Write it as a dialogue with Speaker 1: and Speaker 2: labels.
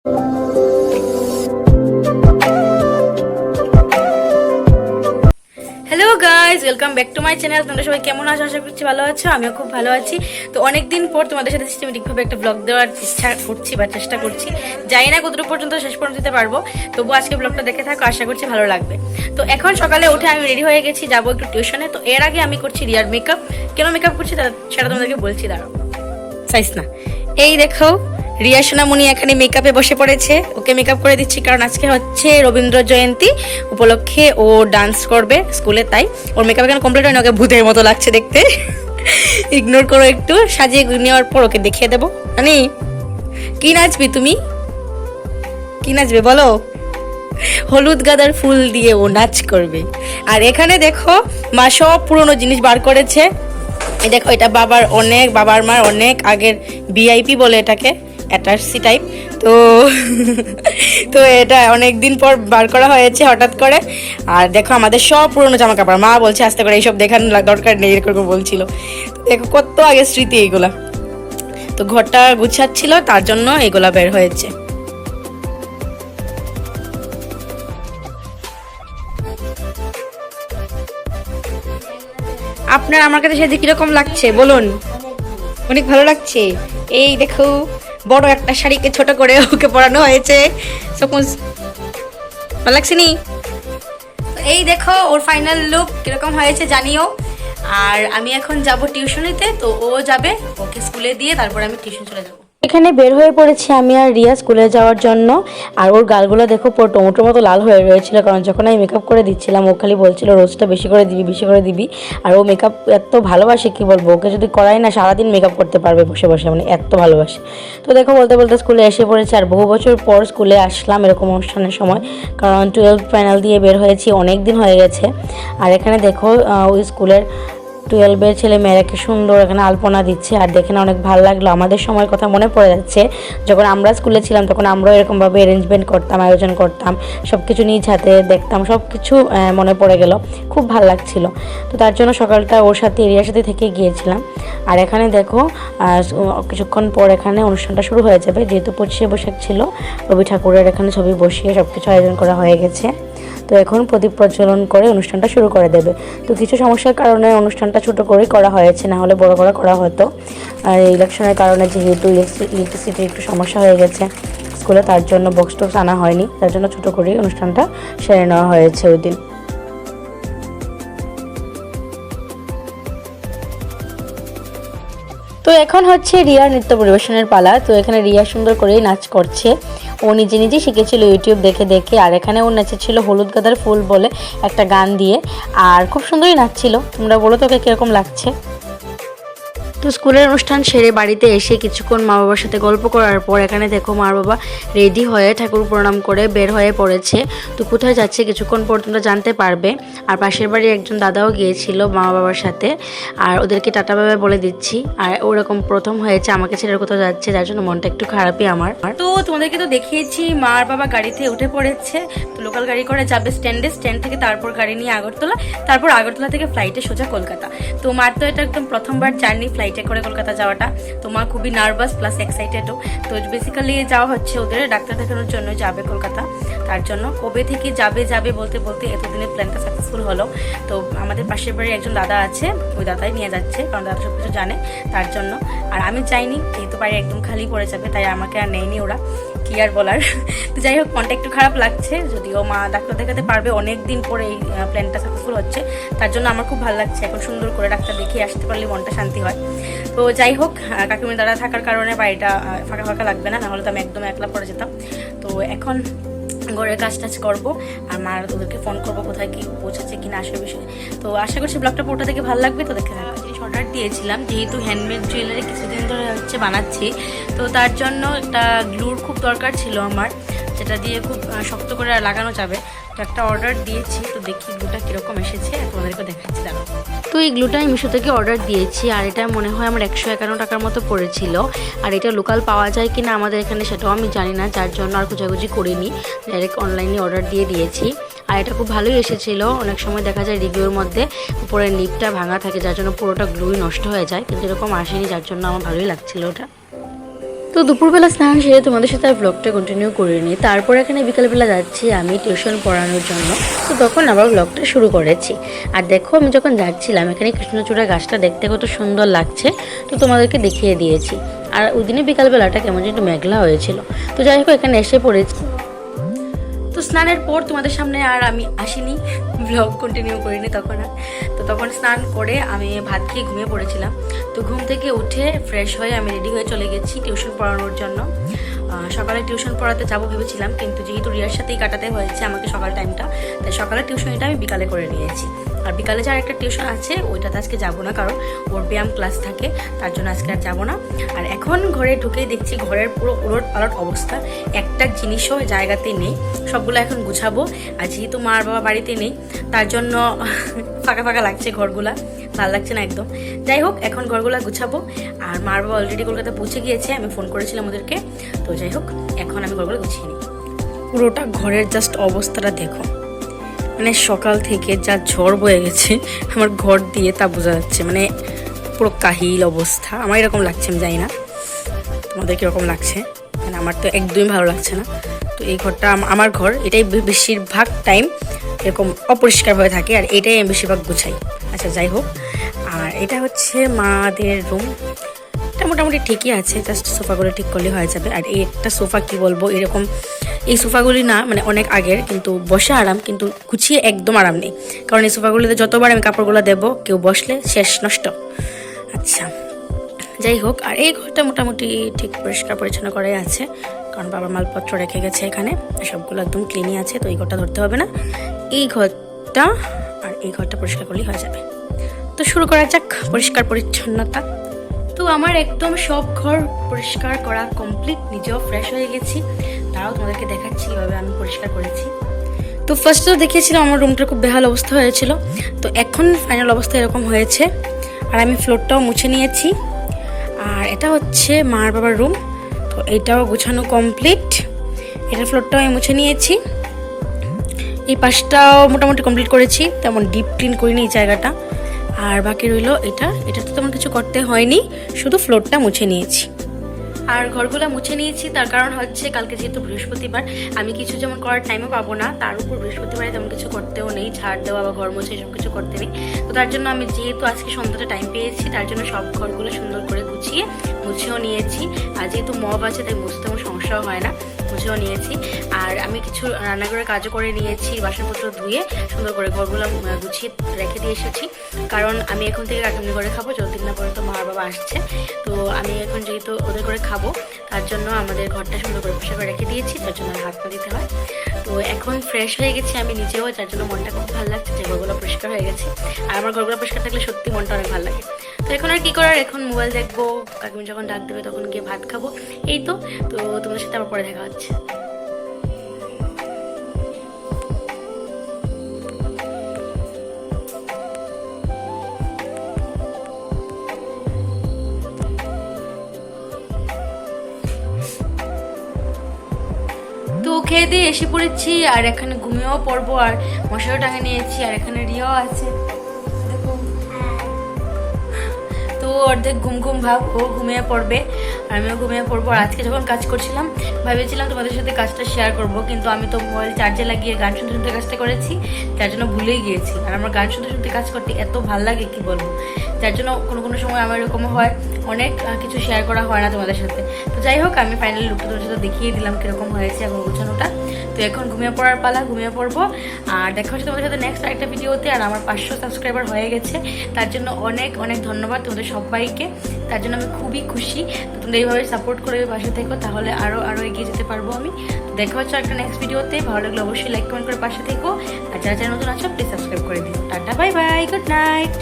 Speaker 1: Hello guys, welcome back to my channel. তোমরা সবাই কেমন আছো? আশা করছি ভালো আছো। আমিও খুব ভালো আছি। তো অনেকদিন পর তোমাদের সাথে সিস্টেমেটিকভাবে একটা ব্লগ দেওয়ার ইচ্ছা করছি বা চেষ্টা করছি। জানি না কতটুকু পর্যন্ত শেষ পর্যন্ত দিতে পারবো, তবু আজকে ব্লগটা দেখে থাকো, আশা করছি ভালো লাগবে। তো এখন সকালে উঠে আমি রেডি হয়ে গেছি, যাবো একটু টিউশনে। তো এর আগে আমি করছি রিয়ার মেকআপ। কেন মেকআপ করছি সেটা তোমাদেরকে বলছি, দাঁড়াও চাইস না। এই দেখো, রিয়া সোনামণি এখানে মেকআপে বসে পড়েছে। ওকে মেকআপ করে দিচ্ছি, কারণ আজকে হচ্ছে রবীন্দ্র জয়ন্তী উপলক্ষে ও ডান্স করবে স্কুলে, তাই ওর মেকআপ এখানে কমপ্লিট হয়নি। ওকে ভূতের মতো লাগছে দেখতে, ইগনোর করো একটু। সাজিয়ে নেওয়ার পর ওকে দেখিয়ে দেবো। মানে কি নাচবি তুমি? কি নাচবে বলো? হলুদ গাঁদার ফুল দিয়ে ও নাচ করবে। আর এখানে দেখো, মা সব পুরোনো জিনিস বার করেছে। এই দেখো, এটা বাবার মার অনেক আগের ভিআইপি বলে এটাকে, অ্যাটাচি টাইপ। তো তো এটা অনেক দিন পর বার করা হয়েছে হঠাৎ করে। আর দেখো আমাদের সব পুরনো জামা কাপড়। মা বলছে আস্তে করে এইসব দেখানোর দরকার নেই, এরকম বলছিল। দেখো কত আগে স্মৃতি এইগুলা। তো ঘরটা গুছাচ্ছিল, তার জন্য এগুলা বের হয়েছে। আপনার আমার কাছে সেদিকে কিরকম লাগছে বলুন? অনেক ভালো লাগছে। এই দেখো, বড় একটা শাড়িকে ছোট করে ওকে পরানো হয়েছে। সকুন ভালো লাগছে নি? এই দেখো ওর ফাইনাল লুক কিরকম হয়েছে জানিও। আর আমি এখন যাব টিউশনিতে, তো ও যাবে, ওকে স্কুলে দিয়ে তারপর আমি টিউশন চলে যাবো। এখানে বের হয়ে পড়েছি আমি আর রিয়া স্কুলে যাওয়ার জন্য। আর ওর গালগুলো দেখো পুরো টমেটোর মতো লাল হয়ে রয়েছিল, কারণ যখন আমি মেকআপ করে দিচ্ছিলাম ও খালি বলছিল রোজটা বেশি করে দিবি, বেশি করে দিবি। আর ও মেকআপ এত ভালোবাসে, কি বলবো, ওকে যদি করাই না সারাদিন মেকআপ করতে পারবে বসে বসে, মানে এত ভালোবাসে। তো দেখো বলতে বলতে স্কুলে এসে পড়েছে। আর বহু বছর পর স্কুলে আসলাম এরকম অনুষ্ঠানের সময়, কারণ 12 ফাইনাল দিয়ে বের হয়েছি, অনেক দিন হয়ে গেছে। আর এখানে দেখো ওই স্কুলের 12-এর ছেলে মেয়েরা কি সুন্দর এখানে আলপনা দিচ্ছে। আর দেখে না অনেক ভালো লাগলো। আমাদের সময়ের কথা মনে পড়ে যাচ্ছে, যখন আমরা স্কুলে ছিলাম তখন আমরাও এরকমভাবে অ্যারেঞ্জমেন্ট করতাম, আয়োজন করতাম, সব কিছু নিজ হাতে দেখতাম, সব কিছু মনে পড়ে গেল, খুব ভালো লাগছিল। তো তার জন্য সকালটা ওর সাথে এরিয়ার সাথে থেকে গিয়েছিলাম। আর এখানে দেখো কিছুক্ষণ পর এখানে অনুষ্ঠানটা শুরু হয়ে যাবে, যেহেতু 25শে বৈশাখ ছিল, রবি ঠাকুরের এখানে ছবি বসিয়ে সব কিছু আয়োজন করা হয়ে গেছে। তো এখন প্রদীপ প্রজ্বলন করে অনুষ্ঠানটা শুরু করে দেবে। তো কিছু সমস্যার কারণে অনুষ্ঠানটা ছোটো করেই করা হয়েছে, না হলে বড় করে করা হতো। আর ইলেকশনের কারণে যেহেতু ইলেকট্রিসিটির একটু সমস্যা হয়ে গেছে স্কুলে, তার জন্য বক্স টক্স আনা হয়নি, তার জন্য ছোটো করেই অনুষ্ঠানটা সেরে নেওয়া হয়েছে ওই দিন। তো এখন হচ্ছে রিয়ার নৃত্য পরিবেশনের পালা। তো এখানে রিয়া সুন্দর করেই নাচ করছে, ও নিজে নিজে শিখেছিল ইউটিউব দেখে দেখে। আর এখানে ও নাচেছিল হলুদ গাঁদার ফুল বলে একটা গান দিয়ে, আর খুব সুন্দরই নাচছিল। তোমরা বলো তোকে কিরকম লাগছে? তো স্কুলের অনুষ্ঠান সেরে বাড়িতে এসে কিছুক্ষণ মা বাবার সাথে গল্প করার পর এখানে দেখো মা বাবা রেডি হয়ে ঠাকুর প্রণাম করে বের হয়ে পড়েছে। তো কোথায় যাচ্ছে কিছুক্ষণ পর তোমরা জানতে পারবে। আর পাশের বাড়ির একজন দাদাও গিয়েছিল মা বাবার সাথে, আর ওদেরকে টাটা বাবা বলে দিচ্ছি। আর ওরকম প্রথম হয়েছে আমাকে ছেড়ে কোথাও যাচ্ছে, যার জন্য মনটা একটু খারাপই আমার। তো তোমাদেরকে তো দেখিয়েছি মা আর বাবা গাড়িতে উঠে পড়েছে। তো লোকাল গাড়ি করে যাবে স্ট্যান্ডে, স্ট্যান্ড থেকে তারপর গাড়ি নিয়ে আগরতলা, তারপর আগরতলা থেকে ফ্লাইটে সোজা কলকাতা। তো মার তো এটা একদম প্রথমবার জার্নি ফ্লাইটে করে কলকাতা যাওয়াটা। তো মা খুবই নার্ভাস প্লাস এক্সাইটেডও। তো বেসিক্যালি যাওয়া হচ্ছে ওদের ডাক্তার দেখানোর জন্য, যাবে কলকাতা। তার জন্য কবে থেকে যাবে বলতে বলতে এতদিনের প্ল্যানটা সাকসেসফুল হলো। তো আমাদের পাশের বাড়ির একজন দাদা আছে, ওই দাদাই নিয়ে যাচ্ছে, কারণ দাদা সব কিছু জানে তার জন্য। আর আমি চাইনি, যেহেতু বাড়ি একদম খালি পড়ে যাবে, তাই আমাকে আর নেয়নি ওরা, কি আর বলার। তো যাই হোক, মনটা একটু খারাপ লাগছে, যদিও মা ডাক্তার দেখাতে পারবে, অনেক দিন পরে এই প্ল্যানটা সাকসেসফুল হচ্ছে, তার জন্য আমার খুব ভালো লাগছে। এখন সুন্দর করে ডাক্তার দেখিয়ে আসতে পারলে মনটা শান্তি হয়। তো যাই হোক, কাকিমার দাদা থাকার কারণে বাড়িটা ফাঁকা ফাঁকা লাগবে না, নাহলে তো আমি একদম একলা পড়ে যেতাম। তো এখন ঘরের কাজ টাজ করবো, আর মার ওদেরকে ফোন করবো কোথায় কি পৌঁছাচ্ছে কিনা আসার বিষয়ে। তো আশা করছি ব্লগটা পুরোটা থেকে ভালো লাগবে। তো দেখে থাকবো। জিনিস অর্ডার দিয়েছিলাম, যেহেতু হ্যান্ডমেড জুয়েলারি কিছুদিন ধরে হচ্ছে বানাচ্ছি, তো তার জন্য একটা গ্লুর খুব দরকার ছিল আমার, যেটা দিয়ে খুব শক্ত করে লাগানো যাবে। তো একটা অর্ডার দিয়েছি, তো দেখি গ্লুটা কীরকম এসেছে তোমাদেরকে দেখাচ্ছি দাঁড়াও। তো এই গ্লুটা আমি মিশো থেকে অর্ডার দিয়েছি, আর এটা মনে হয় আমার 151 টাকার মতো পড়েছিল। আর এটা লোকাল পাওয়া যায় কিনা আমাদের এখানে সেটাও আমি জানি না, যার জন্য আর খোঁজাখুঁজি করিনি, ডাইরেক্ট অনলাইনে অর্ডার দিয়ে দিয়েছি। আর এটা খুব ভালোই এসেছিলো। অনেক সময় দেখা যায় রিভিউর মধ্যে উপরের নিপটা ভাঙা থাকে, যার জন্য পুরোটা গ্লুই নষ্ট হয়ে যায়, কিন্তু এরকম আসেনি, যার জন্য আমার ভালোই লাগছিলো ওটা। তো দুপুরবেলা স্নান সেরে তোমাদের সাথে আর ব্লগটা কন্টিনিউ করিনি। তারপর এখানে বিকালবেলা যাচ্ছি আমি টিউশন পড়ানোর জন্য, তো তখন আবার ব্লগটা শুরু করেছি। আর দেখো আমি যখন যাচ্ছিলাম এখানে কৃষ্ণচূড়া গাছটা দেখতে কত সুন্দর লাগছে, তো তোমাদেরকে দেখিয়ে দিয়েছি। আর ওই দিনে বিকালবেলাটা কেমন যেন একটু মেঘলা হয়েছিল। তো যাই হোক এখানে এসে পড়েছি। তো স্নানের পর তোমাদের সামনে আর আমি আসিনি, ব্লগ কন্টিনিউ করিনি তখন আর। তো তখন স্নান করে আমি ভাত খেয়ে ঘুমিয়ে পড়েছিলাম। তো ঘুম থেকে উঠে ফ্রেশ হয়ে আমি রেডি হয়ে চলে গেছি টিউশন পড়ানোর জন্য। সকালে টিউশন পড়াতে যাবো ভেবেছিলাম, কিন্তু যেহেতু রিয়ার সাথেই কাটাতে হয়েছে আমাকে সকাল টাইমটা, তাই সকালের টিউশনটা আমি বিকালে করে নিয়েছি। আর বিকালে যার একটা টিউশন আছে ওইটাতে আজকে যাবো না, কারণ ওর ব্যায়াম ক্লাস থাকে, তার জন্য আজকে আর যাবো না। আর এখন ঘরে ঢুকেই দেখছি ঘরের পুরো উলট পালট অবস্থা, একটা জিনিসও জায়গাতে নেই, সবগুলো এখন গুছাবো। আর যেহেতু মার বাবা বাড়িতে নেই তার জন্য ফাঁকা ফাঁকা লাগছে ঘরগুলা, ভালো লাগছে না একদম। যাই হোক এখন ঘরগুলা গুছাবো। আর মার বাবা অলরেডি কলকাতা পৌঁছে গিয়েছে, আমি ফোন করেছিলাম ওদেরকে। তো যাই হোক এখন আমি ঘরগুলো গুছিয়ে নিই। পুরোটা ঘরের জাস্ট অবস্থাটা দেখো, মানে সকাল থেকে যা ঝড় বয়ে গেছে আমার ঘর দিয়ে তা বোঝা যাচ্ছে, মানে পুরো কাহিল অবস্থা। আমার এরকম লাগছে, আমি জানি না তোমাদের কীরকম লাগছে, মানে আমার তো একদমই ভালো লাগছে না। তো এই ঘরটা আমার ঘর, এটাই বেশিরভাগ টাইম এরকম অপরিষ্কার হয়ে থাকে, আর এটাই আমি বেশিরভাগ গুছাই। আচ্ছা যাই হোক, আর এটা হচ্ছে মাদের রুম, এটা মোটামুটি ঠিকই আছে, জাস্ট সোফাগুলো ঠিক করলে হয়ে যাবে। আর এই একটা সোফা কি বলবো, এরকম এই সোফাগুলি না মানে অনেক আগের, কিন্তু বসে আরাম, কিন্তু গুছিয়ে একদম আরাম নেই, কারণ এই সোফাগুলিতে যতবার আমি কাপড়গুলো দেবো কেউ বসলে শেষ নষ্ট। আচ্ছা যাই হোক, আর এই ঘরটা মোটামুটি ঠিক পরিষ্কার পরিচ্ছন্ন করাই আছে, কারণ বাবার মালপত্র রেখে গেছে এখানে, সবগুলো একদম ক্লিনই আছে, তো এই ঘরটা ধরতে হবে না। এই ঘরটা আর এই ঘরটা পরিষ্কার করলেই হয়ে যাবে। তো শুরু করা যাক পরিষ্কার পরিচ্ছন্নতা। তো আমার একদম সব ঘর পরিষ্কার করা কমপ্লিট, নিজেও ফ্রেশ হয়ে গেছি, তারাও তোমাদেরকে দেখাচ্ছি কীভাবে আমি পরিষ্কার করেছি। তো ফার্স্ট তো দেখিয়েছিলাম আমার রুমটার খুব বেহাল অবস্থা হয়েছিল, তো এখন ফাইনাল অবস্থা এরকম হয়েছে। আর আমি ফ্লোরটাও মুছে নিয়েছি। আর এটা হচ্ছে মার বাবার রুম, তো এইটাও গোছানো কমপ্লিট, এটা ফ্লোরটাও আমি মুছে নিয়েছি। এই পাশটাও মোটামুটি কমপ্লিট করেছি, তেমন ডিপ ক্লিন করিনি এই জায়গাটা। আর বাকি রইলো এটা তো তেমন কিছু করতে হয়নি, শুধু ফ্লোরটা মুছে নিয়েছি। আর ঘরগুলো মুছে নিয়েছি তার কারণ হচ্ছে কালকে যেহেতু বৃহস্পতিবার, আমি কিছু যেমন করার টাইমও পাবো না, তার উপর বৃহস্পতিবারে তেমন কিছু করতেও নেই, ঝাড় দেওয়া বা ঘর মুছে এসব কিছু করতে নেই। তো তার জন্য আমি যেহেতু আজকে সন্ধ্যাটা টাইম পেয়েছি, তার জন্য সব ঘরগুলো সুন্দর করে গুছিয়ে মুছেও নিয়েছি। আর যেহেতু মব আছে তাই মুছতে আমার সমস্যাও হয় না, মুছেও নিয়েছি। আর আমি কিছু রান্নাঘরের কাজও করে নিয়েছি, বাসনপত্র ধুয়ে সুন্দর করে ঘরগুলো গুছিয়ে রেখে দিয়ে এসেছি, কারণ আমি এখন থেকে কাকিমনি করে খাবো যতদিন না পর্যন্ত মার বাবা আসছে। তো আমি এখন যেহেতু ওদের করে খাবো, তার জন্য আমাদের ঘরটা সুন্দর করে পরিষ্কার করে রেখে দিয়েছি, তার জন্য হাত পা দিতে হয়। তো এখন ফ্রেশ হয়ে গেছি আমি নিজেও, যার জন্য মনটা খুব ভালো লাগছে যে ঘরগুলো পরিষ্কার হয়ে গেছে। আর আমার ঘরগুলো পরিষ্কার থাকলে সত্যি মনটা অনেক ভালো লাগে। তো এখন আর কি করার, এখন মোবাইল দেখবো, কাকিমনি যখন ডাক দেবে তখন গিয়ে ভাত খাবো, এই তো। তো তোমাদের সাথে আবার পরে দেখা হচ্ছে। তো খেয়ে দিয়ে এসে পড়েছি, আর এখানে ঘুমিয়েও পড়বো, আর মশারও টাঙে নিয়েছি, আর এখানে রিয়াও আছে দেখো। তো অর্ধেক ঘুম ঘুম ভাব, ও ঘুমিয়ে পড়বে আর আমিও ঘুমিয়ে পড়বো। আর আজকে যখন কাজ করছিলাম ভেবেছিলাম তোমাদের সাথে কাজটা শেয়ার করব, কিন্তু আমি তো মোবাইল চার্জে লাগিয়ে গান শুনতে শুনতে কাজটা করেছি, তার জন্য ভুলেই গিয়েছি। আর আমার গান শুনতে শুনতে কাজ করতে এত ভালো লাগে কি বলবো, যার জন্য কোনো কোনো সময় আমার এরকম হয় অনেক কিছু শেয়ার করা হয় না তোমাদের সাথে। তো যাই হোক আমি ফাইনালি লুকটা তোমাদের সাথে দেখিয়ে দিলাম কীরকম হয়েছে এখন গোছানোটা। তো এখন ঘুমিয়ে পড়ার পালা, ঘুমিয়ে পড়বো। আর দেখা হচ্ছে তোমাদের সাথে নেক্সট আরেকটা ভিডিওতে। আর আমার 500 সাবস্ক্রাইবার হয়ে গেছে, তার জন্য অনেক অনেক ধন্যবাদ তোমাদের সবাইকে, তার জন্য আমি খুবই খুশি। তো তোমরা এইভাবে সাপোর্ট করে পাশে থেকো, তাহলে আরও এগিয়ে যেতে পারবো আমি। তো দেখা হচ্ছে একটা নেক্সট ভিডিওতে, ভালো লাগলে অবশ্যই লাইক কমেন্ট করে পাশে থেকো, আর যারা যারা নতুন আছো প্লিজ সাবস্ক্রাইব করে দিও। Tata bye bye, good night.